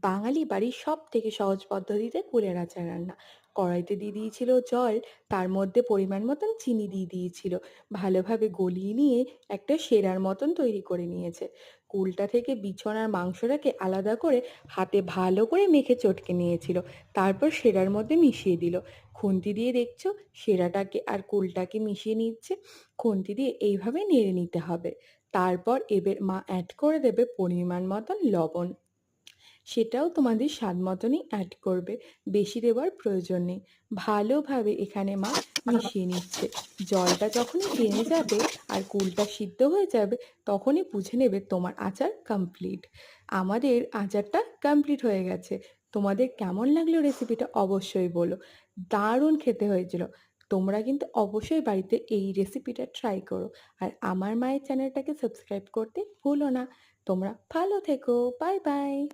বাঙালি বাড়ির সবথেকে সহজ পদ্ধতিতে কুলের আচার রান্না। কড়াইতে দিয়ে দিয়েছিল জল, তার মধ্যে পরিমাণ মতন চিনি দিয়ে দিয়েছিল। ভালোভাবে গলিয়ে নিয়ে একটা সেরার মতন তৈরি করে নিয়েছে। কুলটা থেকে বিছানার মাংসটাকে আলাদা করে হাতে ভালো করে মেখে চটকে নিয়েছিল। তারপর সেরার মধ্যে মিশিয়ে দিল। খুন্তি দিয়ে দেখছো সেরাটাকে আর কুলটাকে মিশিয়ে নিচ্ছে। খুন্তি দিয়ে এইভাবে নেড়ে নিতে হবে। তারপর এবার মা অ্যাড করে দেবে পরিমাণ মতন লবণ। সেটাও তোমাদের স্বাদ মতনই অ্যাড করবে, বেশি দেওয়ার প্রয়োজন নেই। ভালোভাবে এখানে মা মিশিয়ে নিচ্ছে। জলটা যখনই টেনে যাবে আর কুলটা সিদ্ধ হয়ে যাবে, তখনই বুঝে নেবে তোমার আচার কমপ্লিট। আমাদের আচারটা কমপ্লিট হয়ে গেছে। তোমাদের কেমন লাগলো রেসিপিটা অবশ্যই বলো। দারুণ খেতে হয়েছিল। তোমরা কিন্তু অবশ্যই বাড়িতে এই রেসিপিটা ট্রাই করো। আর আমার মায়ের চ্যানেলটাকে সাবস্ক্রাইব করতে ভুলো না। তোমরা ভালো থেকো। Bye bye.